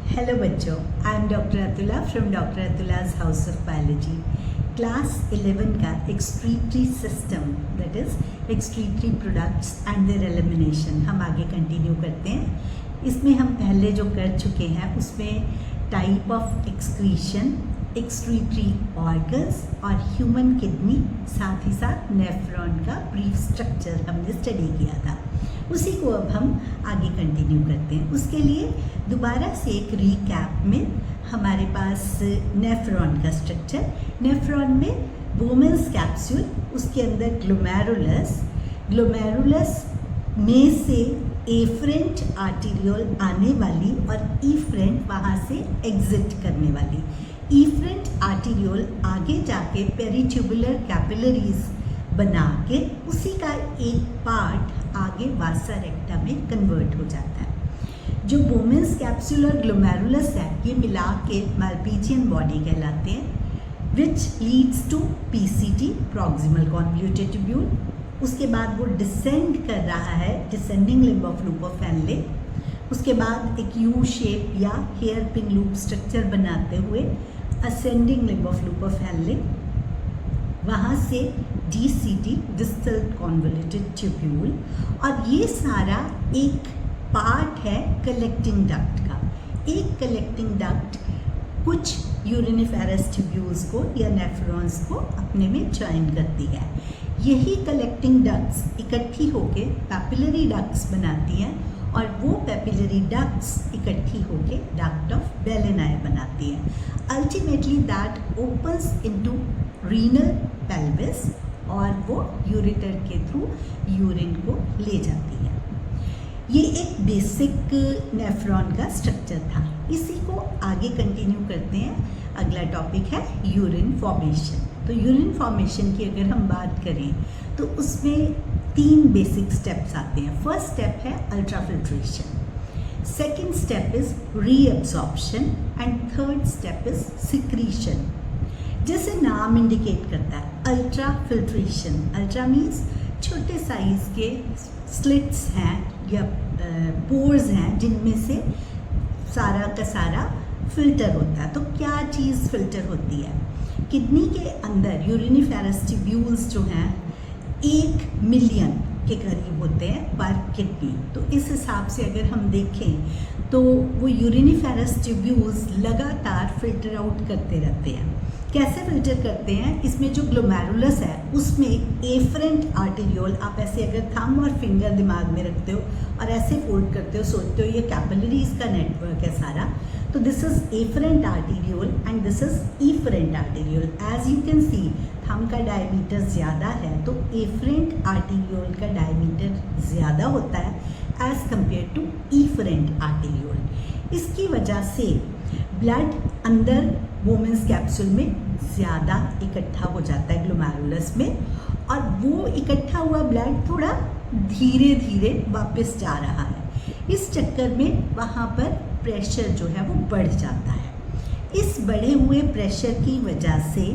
Hello बच्चों, I am doctor Atula from doctor Atula's house of biology. Class 11 का excretory system that is excretory products and their elimination हम आगे continue करते हैं। इसमें हम पहले जो कर चुके हैं उसमें type of excretion, excretory organs और ह्यूमन किडनी, साथ ही साथ नेफ्रॉन का ब्रीफ स्ट्रक्चर हमने स्टडी किया था। उसी को अब हम आगे कंटिन्यू करते हैं। उसके लिए दोबारा से एक रीकैप में हमारे पास नेफ्रॉन का स्ट्रक्चर, नेफ्रॉन में बोमेन्स कैप्सूल, उसके अंदर ग्लोमेरुलस, ग्लोमेरुलस में से एफरेंट आर्टीरियोल आने वाली और इफरेंट वहाँ से एग्जिट करने वाली। इफरेंट आर्टीरियोल आगे जाके पेरिट्यूबुलर कैपिलरीज बना के उसी का एक पार्ट आगे वासा रेक्टा में कन्वर्ट हो जाता है। जो बोमेन्स कैप्सूल और ग्लोमेरुलस है ये मिला के माल्पीजियन बॉडी कहलाते हैं, which leads to PCT, proximal convoluted tubule. उसके बाद वो डिसेंड कर रहा है, descending limb of loop of Henle. उसके बाद एक यू शेप या हेयर पिन लूप स्ट्रक्चर बनाते हुए ascending limb of loop of Henle, वहाँ से DCT, डिस्टल कॉन्वोल्यूटेड ट्यूब्यूल। और ये सारा एक पार्ट है कलेक्टिंग डक्ट का। एक कलेक्टिंग डक्ट कुछ यूरिनिफेरस ट्यूब्यूल्स को या नेफ्रॉन्स को अपने में जॉइन करती है। यही कलेक्टिंग डक्ट्स इकट्ठी होके पैपिलरी डक्ट्स बनाती हैं और वो पैपिलरी डक्ट्स इकट्ठी होके डक्ट ऑफ बेलेनाए बनाती हैं। Ultimately that opens into renal pelvis और वो यूरेटर के थ्रू यूरिन को ले जाती है। ये एक बेसिक नेफ्रॉन का स्ट्रक्चर था। इसी को आगे कंटिन्यू करते हैं। अगला टॉपिक है यूरिन फॉर्मेशन। तो यूरिन फॉर्मेशन की अगर हम बात करें तो उसमें 3 बेसिक स्टेप्स आते हैं। फर्स्ट स्टेप है ultrafiltration, second step is reabsorption and third step is secretion. जैसे नाम इंडिकेट करता है, अल्ट्रा फिल्ट्रेशन, अल्ट्रा मीन्स छोटे साइज के स्लिट्स हैं या पोर्स हैं जिनमें से सारा का सारा फिल्टर होता है। तो क्या चीज़ फिल्टर होती है? किडनी के अंदर यूरिनिफेरस ट्यूब्यूल्स जो हैं 1 मिलियन के करीब होते हैं पर किडनी। तो इस हिसाब से अगर हम देखें तो वो यूरिनिफेरस ट्यूब्यूल्स लगातार फिल्टर आउट करते रहते हैं। कैसे फिल्टर करते हैं? इसमें जो ग्लोमेरुलस है उसमें एफरेंट आर्टीरियोल, आप ऐसे अगर थंब और फिंगर दिमाग में रखते हो और ऐसे फोल्ड करते हो, सोचते हो ये कैपिलरीज का नेटवर्क है सारा, तो this is afferent arteriole and this is efferent arteriole. As you can see thumb का डायमीटर ज़्यादा है तो एफरेंट आर्टीरियोल का डायमीटर ज़्यादा होता है as compare to efferent arteriole. इसकी वजह से ब्लड अंदर बोमेन्स कैप्सूल में ज़्यादा इकट्ठा हो जाता है ग्लोमेरुलस में, और वो इकट्ठा हुआ ब्लड थोड़ा धीरे धीरे वापस जा रहा है। इस चक्कर में वहाँ पर प्रेशर जो है वो बढ़ जाता है। इस बढ़े हुए प्रेशर की वजह से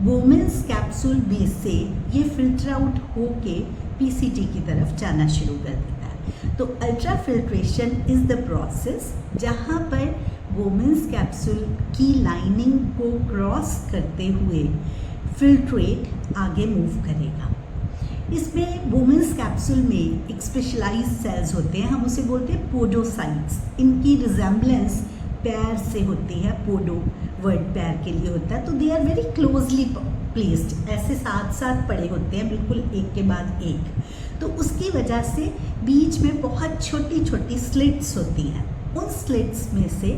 बोमेन्स कैप्सूल में से ये फिल्टर आउट होके पीसीटी की तरफ जाना शुरू कर देता है। तो ultra filtration is the process जहाँ पर बोमेन्स कैप्सूल की लाइनिंग को क्रॉस करते हुए फिल्ट्रेट आगे मूव करेगा। इसमें बोमेन्स कैप्सूल में एक स्पेशलाइज्ड सेल्स होते हैं, हम उसे बोलते हैं पोडोसाइट्स। इनकी रिजेम्बलेंस पैर से होती है, पोडो वर्ड पैर के लिए होता है। तो they are very closely placed, ऐसे साथ साथ पड़े होते हैं, बिल्कुल एक के बाद एक। तो उसकी वजह से बीच में बहुत छोटी छोटी स्लिट्स होती हैं, उन स्लिट्स में से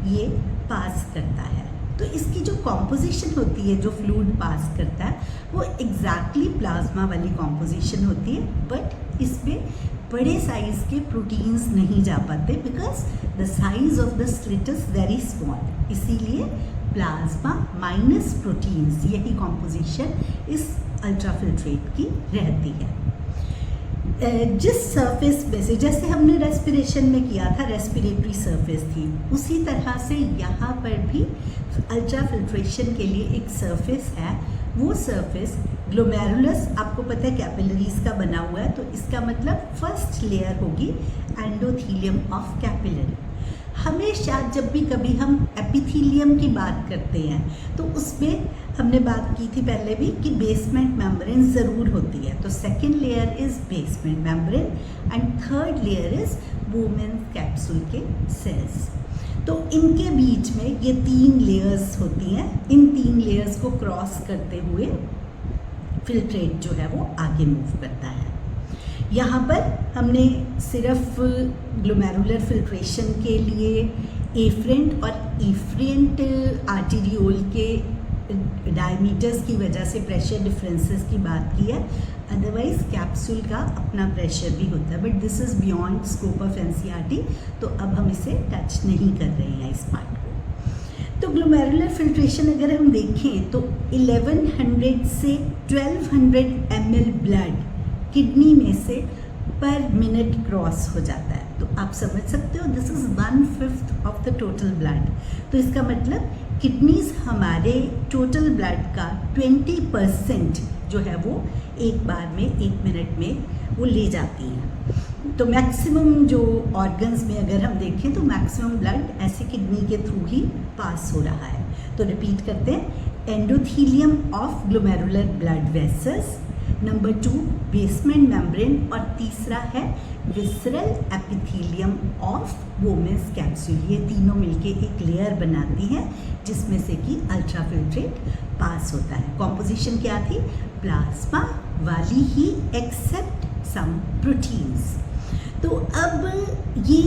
ये पास करता है। तो इसकी जो कॉम्पोजिशन होती है, जो फ्लूइड पास करता है, वो एग्जैक्टली प्लाज्मा वाली कॉम्पोजिशन होती है, बट इसमें बड़े साइज के प्रोटीन्स नहीं जा पाते because the size of the slit is very small. इसीलिए प्लाज्मा माइनस प्रोटीन्स, यही कॉम्पोजिशन इस अल्ट्राफिल्ट्रेट की रहती है। जिस सरफेस पे से, जैसे हमने रेस्पिरेशन में किया था, रेस्पिरेटरी सरफेस थी, उसी तरह से यहाँ पर भी अल्ट्रा फिल्ट्रेशन के लिए एक सरफेस है। वो सरफेस ग्लोमेरुलस, आपको पता है कैपिलरीज का बना हुआ है, तो इसका मतलब फर्स्ट लेयर होगी एंडोथीलियम ऑफ कैपिलरी। हमेशा जब भी कभी हम एपिथेलियम की बात करते हैं तो उसमें हमने बात की थी पहले भी कि बेसमेंट मेम्ब्रेन ज़रूर होती है। तो second layer is basement membrane and third layer is Bowman's capsule के सेल्स। तो इनके बीच में ये 3 लेयर्स होती हैं। इन 3 लेयर्स को क्रॉस करते हुए फिल्ट्रेट जो है वो आगे मूव करता है। यहाँ पर हमने सिर्फ ग्लोमेरुलर फिल्ट्रेशन के लिए एफरेंट और एफरेंट आर्टेरियोल के डायमीटर्स की वजह से प्रेशर डिफरेंसेस की बात की है। अदरवाइज कैप्सूल का अपना प्रेशर भी होता है, but this is beyond scope of NCERT, तो अब हम इसे टच नहीं कर रहे हैं इस पार्ट को। तो ग्लोमेरुलर फिल्ट्रेशन अगर हम देखें तो 1100 से 1200 ml ब्लड किडनी में से पर मिनट क्रॉस हो जाता है। तो आप समझ सकते हो this is 1/5 of the total blood. तो इसका मतलब किडनीज हमारे टोटल ब्लड का 20% जो है वो एक बार में 1 मिनट में वो ले जाती हैं। तो मैक्सिमम जो ऑर्गन्स में अगर हम देखें तो मैक्सिमम ब्लड ऐसे किडनी के थ्रू ही पास हो रहा है। तो रिपीट करते हैं, endothelium of glomerular blood vessels, number 2 basement membrane, और तीसरा है visceral epithelium of Bowman's capsule. ये तीनों मिलके एक लेयर बनाती हैं जिसमें से कि अल्ट्राफिल्ट्रेट पास होता है। कॉम्पोजिशन क्या थी? प्लाज्मा वाली ही एक्सेप्ट सम प्रोटीन्स। तो अब ये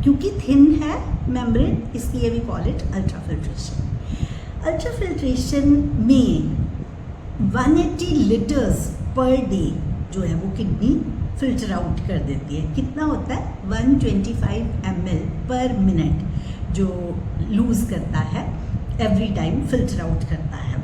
क्योंकि थिन है मेम्ब्रेन इसलिए we call it ultrafiltration. Ultrafiltration में 180 लीटर्स पर डे जो है वो किडनी फिल्टर आउट कर देती है। कितना होता है? 125 ml पर मिनट जो लूज़ करता है एवरी टाइम फिल्टर आउट करता है वो।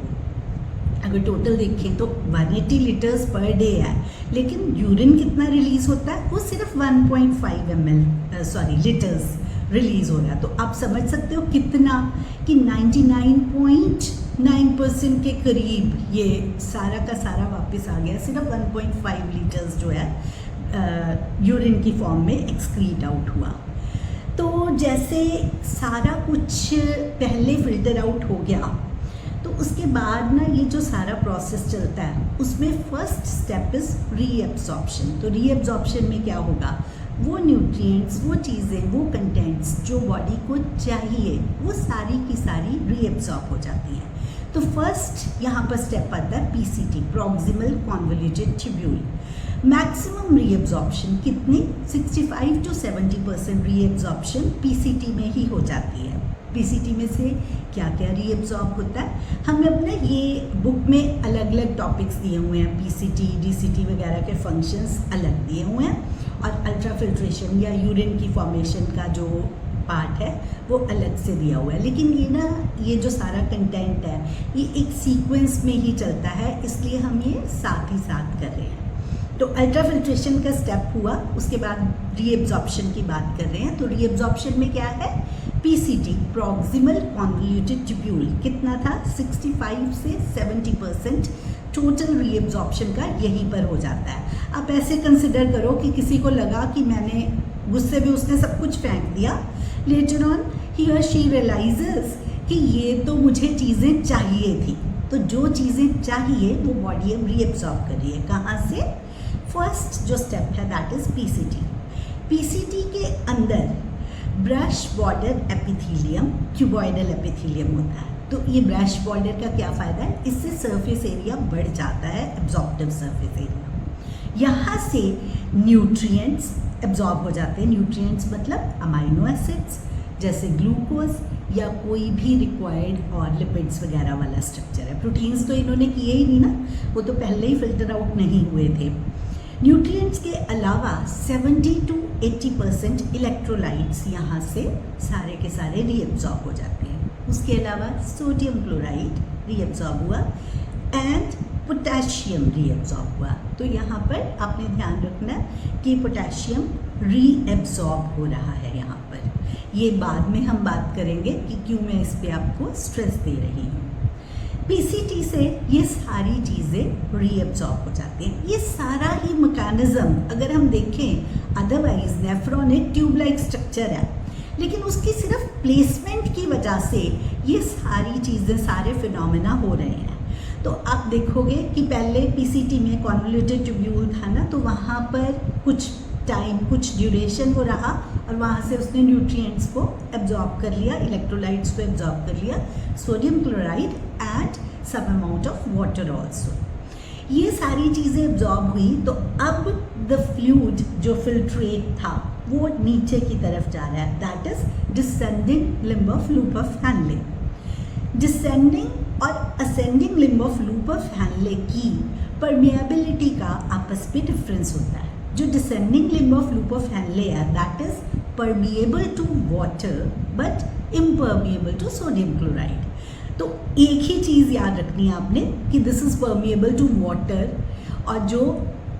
अगर टोटल देखें तो 180 लीटर्स पर डे है, लेकिन यूरिन कितना रिलीज़ होता है? वो सिर्फ 1.5 लीटर्स रिलीज़ हो रहा है। तो आप समझ सकते हो कितना कि 99.9% के करीब ये सारा का सारा वापस आ गया। सिर्फ 1.5 लीटर्स जो है यूरिन की फॉर्म में एक्सक्रीट आउट हुआ। तो जैसे सारा कुछ पहले फिल्टर आउट हो गया तो उसके बाद ना ये जो सारा प्रोसेस चलता है उसमें फर्स्ट स्टेप इज़ रीएब्जॉर्प्शन। तो रीएब्जॉर्प्शन में क्या होगा? वो न्यूट्रिएंट्स, वो चीज़ें, वो कंटेंट्स जो बॉडी को चाहिए वो सारी की सारी रीएब्जॉर्ब हो जाती हैं। तो फर्स्ट यहाँ पर स्टेप आता है PCT, proximal convoluted tubule. Maximum reabsorption कितनी? 65 to 70% रीएब्जॉर्प्शन पीसीटी में ही हो जाती है। पीसीटी में से क्या क्या रीएब्जॉर्ब होता है? हमने अपने ये बुक में अलग अलग टॉपिक्स दिए हुए हैं, पीसीटी, डीसीटी वगैरह के फंक्शंस अलग दिए हुए हैं, और अल्ट्राफिल्ट्रेशन या यूरिन की फॉर्मेशन का जो पार्ट है वो अलग से दिया हुआ है। लेकिन ये जो सारा कंटेंट है ये एक सीक्वेंस में ही चलता है, इसलिए हम ये साथ ही साथ कर रहे हैं। तो अल्ट्राफिल्ट्रेशन का स्टेप हुआ, उसके बाद रीएब्जॉर्प्शन की बात कर रहे हैं। तो रीएब्जॉर्प्शन में क्या है? पीसीटी, प्रॉक्सिमल कॉन्वोल्यूटेड ट्यूब्यूल, कितना था? 65 से 70% टोटल रीएब्जॉर्प्शन का यहीं पर हो जाता है। आप ऐसे कंसिडर करो कि किसी को लगा कि मैंने गुस्से में उसने सब कुछ फेंक दिया, लेटर ऑन ही और शी रियलाइजेस कि ये तो मुझे चीज़ें चाहिए थी। तो जो चीज़ें चाहिए वो बॉडी अब रीएब्जॉर्ब कर रही है। कहाँ से? फर्स्ट जो स्टेप है दैट इज़ पीसीटी। पीसीटी के अंदर brush border epithelium, cuboidal epithelium होता है। तो ये ब्रश बॉर्डर का क्या फ़ायदा है? इससे सरफेस एरिया बढ़ जाता है, एब्जॉर्प्टिव सरफेस एरिया। यहाँ से न्यूट्रिएंट्स एब्जॉर्ब हो जाते हैं। न्यूट्रिएंट्स मतलब अमाइनो एसिड्स जैसे ग्लूकोज या कोई भी रिक्वायर्ड और लिपिड्स वगैरह वाला स्ट्रक्चर है। प्रोटीन्स तो इन्होंने किए ही नहीं ना, वो तो पहले ही फिल्टर आउट नहीं हुए थे। न्यूट्रिएंट्स के अलावा 70 to 80% इलेक्ट्रोलाइट्स यहाँ से सारे के सारे रीएब्जॉर्ब हो जाते हैं। उसके अलावा सोडियम क्लोराइड रीएब्जॉर्ब हुआ एंड पोटेशियम रीएब्जॉर्ब हुआ। तो यहाँ पर आपने ध्यान रखना कि पोटेशियम रीएब्जॉर्ब हो रहा है यहाँ पर। ये बाद में हम बात करेंगे कि क्यों मैं इस पे आपको स्ट्रेस दे रही हूँ। पीसीटी से ये सारी चीज़ें रीएब्जॉर्ब हो जाती हैं। ये सारा ही मैकेनिज्म अगर हम देखें, अदरवाइज नेफ्रॉन एक ट्यूब लाइक स्ट्रक्चर है, लेकिन उसकी सिर्फ प्लेसमेंट की वजह से ये सारी चीज़ें, सारे फिनोमेना हो रहे हैं। तो आप देखोगे कि पहले पीसीटी में कॉन्वोल्यूटेड ट्यूब्यूल था ना, तो वहाँ पर कुछ टाइम, कुछ ड्यूरेशन वो रहा और वहाँ से उसने न्यूट्रिएंट्स को एब्जॉर्ब कर लिया, इलेक्ट्रोलाइट्स को एब्जॉर्ब कर लिया, sodium chloride and some amount of water also. ये सारी चीज़ें एब्जॉर्ब हुई, तो अब द फ्लूइड जो फिल्ट्रेट था वो नीचे की तरफ जा रहा है, that is descending limb of loop of Henle. Descending और ascending limb of loop of Henle की परमिएबिलिटी का आपस में डिफरेंस होता है। जो descending limb of loop of Henle है that is permeable to water but impermeable to sodium chloride. तो एक ही चीज़ याद रखनी है आपने कि this is permeable to water, और जो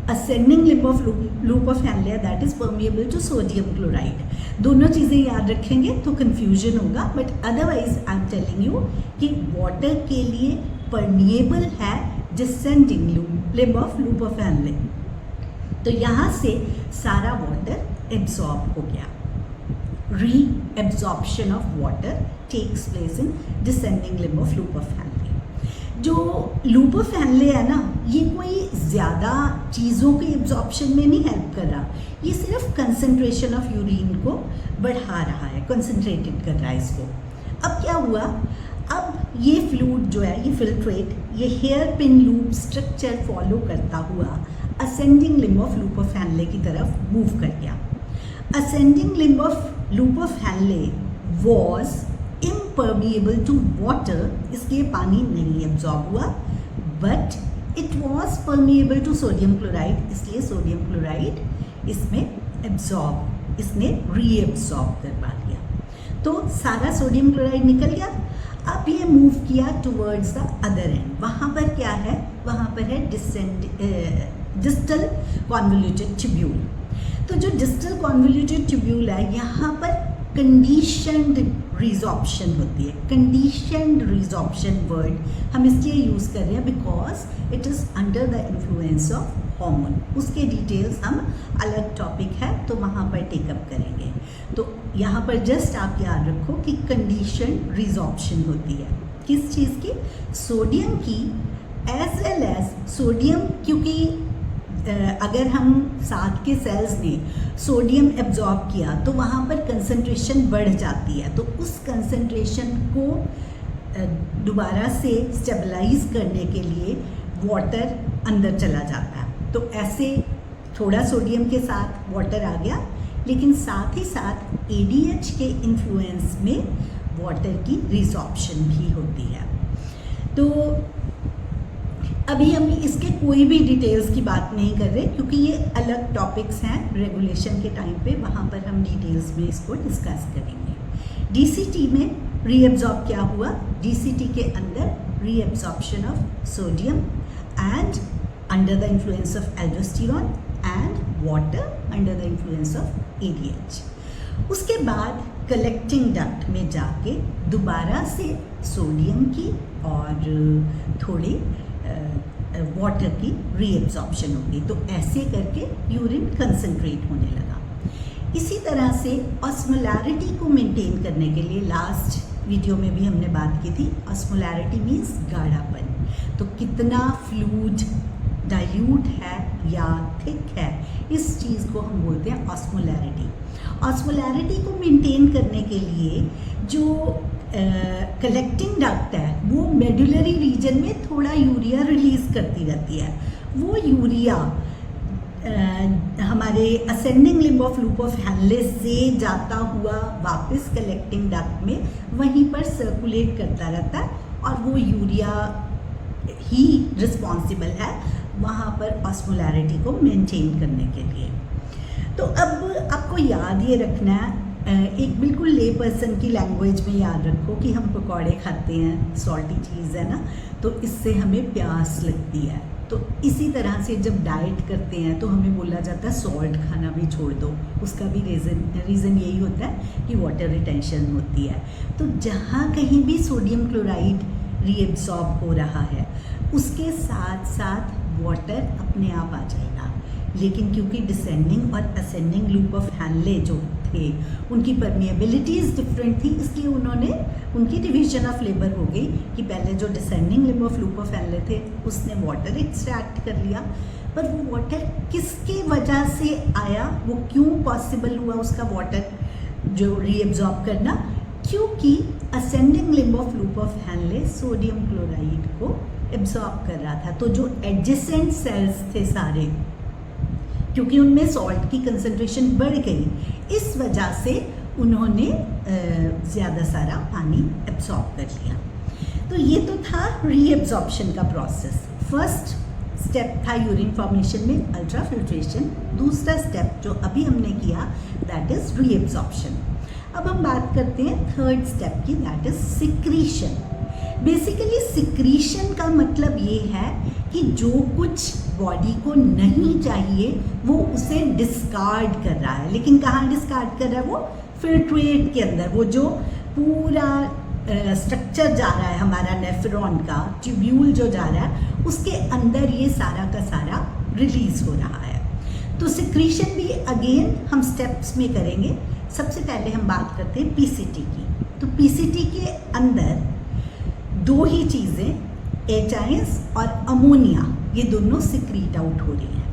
ascending limb of loop of Henle that is permeable to sodium chloride. दोनों चीज़ें याद रखेंगे तो कंफ्यूजन होगा, but otherwise I am telling you कि वाटर के लिए परमिएबल है descending limb of loop of Henle. तो यहाँ से सारा वाटर एब्जॉर्ब हो गया। Reabsorption of water takes place in descending limb of loop of Henle. जो लूप ऑफ हैनले है ना, ये कोई ज़्यादा चीज़ों के एब्जॉर्प्शन में नहीं हेल्प कर रहा, ये सिर्फ कंसंट्रेशन ऑफ यूरिन को बढ़ा रहा है, कंसंट्रेटेड कर रहा है इसको। अब क्या हुआ, अब ये फ्लूइड जो है, ये फिल्ट्रेट, ये hair pin loop structure follow करता हुआ ascending limb of loop of Henle की तरफ मूव कर गया। Ascending limb of loop of Henle was impermeable to water, इसलिए पानी नहीं एब्जॉर्ब हुआ, but it was permeable to sodium chloride, इसलिए सोडियम क्लोराइड इसमें एब्जॉर्ब, इसने रीएब्जॉर्ब करवा लिया। तो सारा सोडियम क्लोराइड निकल गया। अब ये मूव किया टुवर्ड्स द अदर एंड। वहाँ पर क्या है, वहाँ पर है डिस्टल कॉन्वोल्यूटेड ट्यूब्यूल। तो जो डिस्टल कॉन्वोल्यूटेड ट्यूब्यूल है, यहाँ पर कंडीशनड रिजॉर्प्शन होती है। कंडीशनड रिजॉर्प्शन वर्ड हम इसलिए यूज़ कर रहे हैं because it is under the influence of hormone. उसके डिटेल्स हम अलग टॉपिक है तो वहाँ पर टेकअप करेंगे। तो यहाँ पर जस्ट आप याद रखो कि कंडीशन रिजॉर्प्शन होती है किस चीज़ की, सोडियम की, एज वेल एज सोडियम, क्योंकि अगर हम साथ के सेल्स ने सोडियम एब्जॉर्ब किया तो वहाँ पर कंसंट्रेशन बढ़ जाती है, तो उस कंसंट्रेशन को दोबारा से स्टेबलाइज करने के लिए वाटर अंदर चला जाता है। तो ऐसे थोड़ा सोडियम के साथ वाटर आ गया, लेकिन साथ ही साथ ADH के इन्फ्लुएंस में वाटर की रिजॉर्प्शन भी होती है। तो अभी हम इसके कोई भी डिटेल्स की बात नहीं कर रहे क्योंकि ये अलग टॉपिक्स हैं रेगुलेशन के टाइम पे, वहाँ पर हम डिटेल्स में इसको डिस्कस करेंगे। DCT में रीएब्जॉर्ब क्या हुआ, DCT के अंदर reabsorption of sodium and under the influence of aldosterone and water under the influence of ADH। उसके बाद कलेक्टिंग डक्ट में जाके दोबारा से सोडियम की और थोड़ी वाटर की रीएब्जॉर्प्शन होगी, तो ऐसे करके यूरिन कंसंट्रेट होने लगा। इसी तरह से ऑस्मोलैरिटी को मेंटेन करने के लिए लास्ट वीडियो में भी हमने बात की थी, ऑस्मोलैरिटी मीन्स गाढ़ापन। तो कितना फ्लूइड डाइल्यूट है या थिक है, इस चीज़ को हम बोलते हैं ऑस्मोलैरिटी। ऑस्मोलैरिटी को मेंटेन करने के लिए जो कलेक्टिंग डक्ट है वो मेडुलरी रीजन में थोड़ा यूरिया रिलीज़ करती रहती है। वो यूरिया हमारे ascending limb of loop of Henle से जाता हुआ वापस कलेक्टिंग डक्ट में वहीं पर सर्कुलेट करता रहता है, और वो यूरिया ही रिस्पॉन्सिबल है वहाँ पर ऑस्मोलैरिटी को मेंटेन करने के लिए। तो अब आपको याद ये रखना है, एक बिल्कुल ले पर्सन की लैंग्वेज में याद रखो कि हम पकौड़े खाते हैं, सॉल्टी चीज़ है ना, तो इससे हमें प्यास लगती है। तो इसी तरह से जब डाइट करते हैं तो हमें बोला जाता है सॉल्ट खाना भी छोड़ दो, उसका भी रीज़न यही होता है कि वाटर रिटेंशन होती है। तो जहाँ कहीं भी सोडियम क्लोराइड रीएब्सॉर्ब हो रहा है उसके साथ साथ वाटर अपने आप आ जाएगा, लेकिन क्योंकि डिसेंडिंग और असेंडिंग लूप ऑफ हैनले जो थे, उनकी परमिएबिलिटीज़ डिफरेंट थी, इसलिए उन्होंने उनकी डिवीजन ऑफ लेबर हो गई कि पहले जो descending limb of loop of Henle थे उसने वाटर एक्सट्रैक्ट कर लिया, पर वो वाटर किसकी वजह से आया, वो क्यों पॉसिबल हुआ उसका वाटर जो रीएब्जॉर्ब करना, क्योंकि ascending limb of loop of Henle sodium chloride को एब्जॉर्ब कर रहा था। तो जो एडजेसेंट सेल्स थे सारे, क्योंकि उनमें सॉल्ट की कंसंट्रेशन बढ़ गई, इस वजह से उन्होंने ज़्यादा सारा पानी एब्जॉर्ब कर लिया। तो ये तो था रीएब्जॉर्प्शन का प्रोसेस। फर्स्ट स्टेप था यूरिन फॉर्मेशन में अल्ट्राफिल्ट्रेशन। दूसरा स्टेप जो अभी हमने किया दैट इज़ रीएब्जॉर्प्शन। अब हम बात करते हैं थर्ड स्टेप की, that is secretion. Basically secretion का मतलब ये है कि जो कुछ बॉडी को नहीं चाहिए वो उसे डिस्कार्ड कर रहा है। लेकिन कहाँ डिस्कार्ड कर रहा है? वो फिल्ट्रेट के अंदर, वो जो पूरा स्ट्रक्चर जा रहा है हमारा नेफ्रॉन का, ट्यूब्यूल जो जा रहा है, उसके अंदर ये सारा का सारा रिलीज हो रहा है। तो सिक्रीशन भी अगेन हम स्टेप्स में करेंगे। सबसे पहले हम बात करते हैं पीसीटी की। तो पीसीटी के अंदर दो ही चीज़ें, एचाइंस और अमोनिया, ये दोनों सिक्रीट आउट हो रही हैं।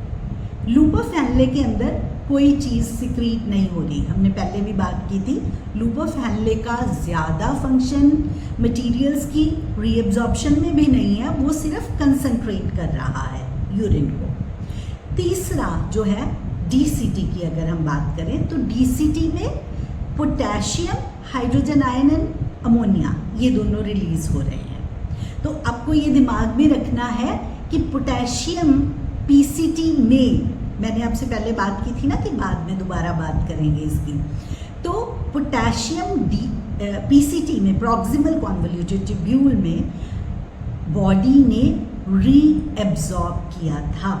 लूप ऑफ हैनले के अंदर कोई चीज़ सिक्रीट नहीं हो रही। हमने पहले भी बात की थी, लूप ऑफ हैनले का ज़्यादा फंक्शन मटेरियल्स की रीएब्जॉर्प्शन में भी नहीं है, वो सिर्फ कंसंट्रेट कर रहा है यूरिन को। तीसरा जो है डीसीटी की अगर हम बात करें, तो डीसीटी में potassium, hydrogen ion and ammonia, ये दोनों रिलीज हो रहे हैं। तो आपको ये दिमाग में रखना है कि पोटेशियम पीसीटी में, मैंने आपसे पहले बात की थी ना कि बाद में दोबारा बात करेंगे इसकी, तो पोटेशियम पीसीटी में, प्रॉक्सिमल कॉन्वोल्यूटेड ट्यूब्यूल में बॉडी ने रीएब्जॉर्ब किया था,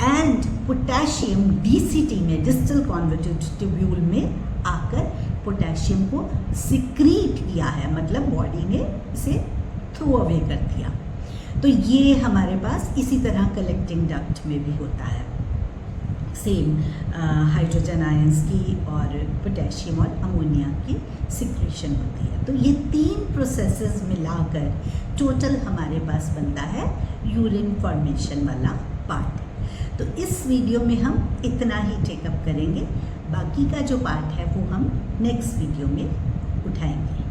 एंड पोटेशियम डीसीटी में, डिस्टल कॉन्वोल्यूटेड ट्यूब्यूल में आकर पोटेशियम को सिक्रीट किया है, मतलब बॉडी ने इसे थ्रो अवे कर दिया। तो ये हमारे पास इसी तरह कलेक्टिंग डक्ट में भी होता है, सेम हाइड्रोजन आयंस की और पोटेशियम और अमोनिया की सिक्रीशन होती है। तो ये तीन प्रोसेसेस मिलाकर टोटल हमारे पास बनता है यूरिन फॉर्मेशन वाला पार्ट। तो इस वीडियो में हम इतना ही टेकअप करेंगे, बाकी का जो पार्ट है वो हम नेक्स्ट वीडियो में उठाएंगे।